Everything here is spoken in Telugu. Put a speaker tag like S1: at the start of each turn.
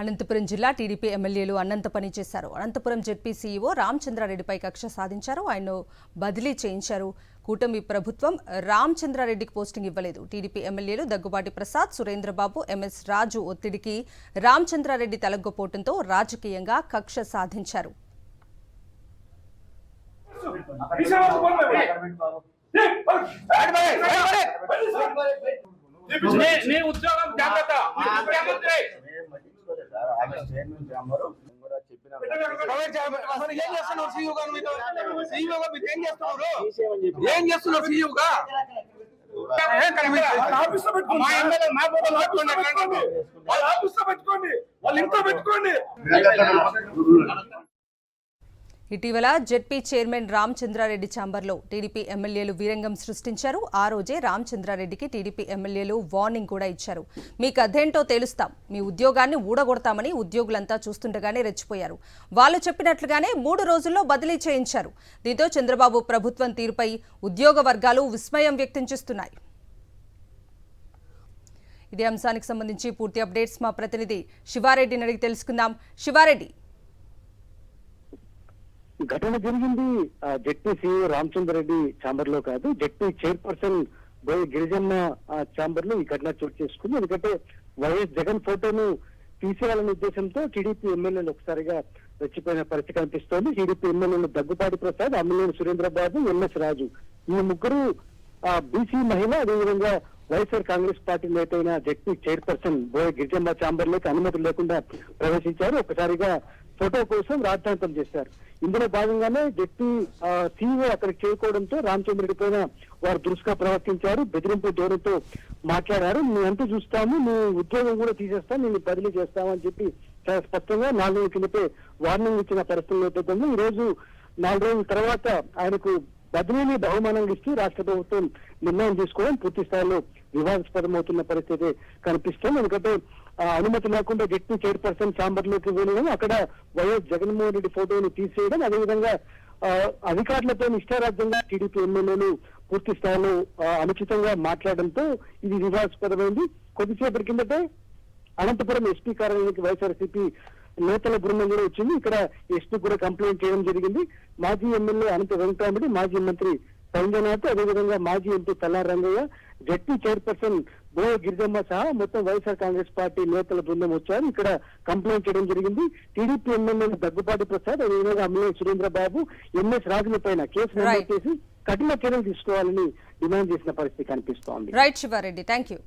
S1: అనంతపురం జిల్లా టీడీపీ ఎమ్మెల్యేలు అన్నంత పని చేశారు. అనంతపురం జెడ్పీ సీఈఓ రామచంద్రారెడ్డిపై కక్ష సాధించారు. ఆయన్ను బదిలీ చేయించారు. కూటమి ప్రభుత్వం రామచంద్రారెడ్డికి పోస్టింగ్ ఇవ్వలేదు. టీడీపీ ఎమ్మెల్యేలు దగ్గుబాటి ప్రసాద్, సురేంద్రబాబు, ఎంఎస్ రాజు ఒత్తిడికి రామచంద్రారెడ్డి తలగ్గపోవడంతో రాజకీయంగా కక్ష సాధించారు. ఇటీవల జెడ్పీ చైర్మన్ రామచంద్రారెడ్డి ఛాంబర్లో టీడీపీ ఎమ్మెల్యేలు వీరంగం సృష్టించారు. ఆ రోజే రామచంద్రారెడ్డికి టీడీపీ ఎమ్మెల్యేలు వార్నింగ్ కూడా ఇచ్చారు. మీకు అదేంటో తేలుస్తాం, మీ ఉద్యోగాన్ని ఊడగొడతామని ఉద్యోగులంతా చూస్తుండగానే రెచ్చిపోయారు. వాళ్ళు చెప్పినట్లుగానే 3 రోజుల్లో బదిలీ చేయించారు. దీంతో చంద్రబాబు ప్రభుత్వం తీరుపై ఉద్యోగ వర్గాలు విస్మయం వ్యక్తం చేస్తున్నాయి. ఇదే అంశానికి సంబంధించి పూర్తి అప్డేట్స్ మా ప్రతినిధి శివారెడ్డిని అడిగి తెలుసుకుందాం. శివారెడ్డి,
S2: ఘటన జరిగింది జెడ్పీ సీఈఓ రామచంద్రారెడ్డి ఛాంబర్ లో కాదు, జెడ్పీ చైర్పర్సన్ బోయ గిరిజమ్మ ఛాంబర్ లో ఈ ఘటన చోటు చేసుకుంది. ఎందుకంటే వైఎస్ జగన్ ఫోటోను తీసేయాలనే ఉద్దేశంతో టీడీపీ ఎమ్మెల్యేలు ఒకసారిగా రెచ్చిపోయిన పరిస్థితి కనిపిస్తోంది. టీడీపీ ఎమ్మెల్యేలు దగ్గుబాటి ప్రసాద్, అమ్మినేని సురేంద్రబాబు, ఎంఎస్ రాజు ఈ ముగ్గురు బీసీ మహిళ, అదేవిధంగా వైఎస్ఆర్ కాంగ్రెస్ పార్టీ నేత అయిన జెడ్పీ చైర్పర్సన్ బోయ గిరిజమ్మ ఛాంబర్ లోకి అనుమతులు లేకుండా ప్రవేశించారు. ఒకసారిగా ఫోటో కోసం రాద్ధాంతం చేశారు. ఇందులో భాగంగానే జెడ్పీ సీఈఓ అక్కడికి చేరుకోవడంతో రామచంద్రుడి పైన వారు దురుసుగా ప్రవర్తించారు. బెదిరింపు ధోరణితో మాట్లాడారు. మీ అంటూ చూస్తాము, మీ ఉద్యోగం కూడా తీసేస్తాం, నేను బదిలీ చేస్తామని చెప్పి చాలా స్పష్టంగా 4 రోజుల కిందటే వార్నింగ్ ఇచ్చిన పరిస్థితుల నేపథ్యంలో ఈ రోజు 4 రోజుల తర్వాత ఆయనకు బదిలీని బహుమానంగా ఇస్తూ రాష్ట్ర ప్రభుత్వం నిర్ణయం తీసుకోవడం పూర్తి స్థాయిలో వివాదాస్పదమవుతున్న పరిస్థితి కనిపిస్తుంది. ఎందుకంటే అనుమతి లేకుండా జెడ్పీ చైర్పర్సన్ ఛాంబర్ లోకి వెళ్ళడం, అక్కడ వైఎస్ జగన్మోహన్ రెడ్డి ఫోటోను తీసేయడం, అదేవిధంగా అధికారులతో ఇష్టారాజ్యంగా టీడీపీ ఎమ్మెల్యేలు పూర్తి స్థాయిలో అనుచితంగా మాట్లాడడంతో ఇది వివాదాస్పదమైంది. కొద్దిసేపటి కిందటే అనంతపురం ఎస్పీ కార్యాలయానికి వైఎస్ఆర్సీపీ నేతల బృందం కూడా వచ్చింది. ఇక్కడ ఎస్పీ కూడా కంప్లైంట్ చేయడం జరిగింది. మాజీ ఎమ్మెల్యే అనంత వెంకటరామిరెడ్డి, మాజీ మంత్రి సంజయనాథ్, అదేవిధంగా మాజీ MP Tallari Rangayya, ZP chairperson బోయ గిరిజమ్మ సహా మొత్తం వైఎస్ఆర్ కాంగ్రెస్ పార్టీ నేతల బృందం వచ్చారు. ఇక్కడ కంప్లైంట్ చేయడం జరిగింది. టీడీపీ ఎమ్మెల్యేలు దగ్గుబాటి ప్రసాద్, అదేవిధంగా అమ్మినేని సురేంద్రబాబు, ఎంఎస్ రాజుల పైన కేసు నమోదు చేసి కఠిన చర్యలు తీసుకోవాలని డిమాండ్ చేసిన పరిస్థితి కనిపిస్తోంది.
S1: Right Sivareddy, thank you.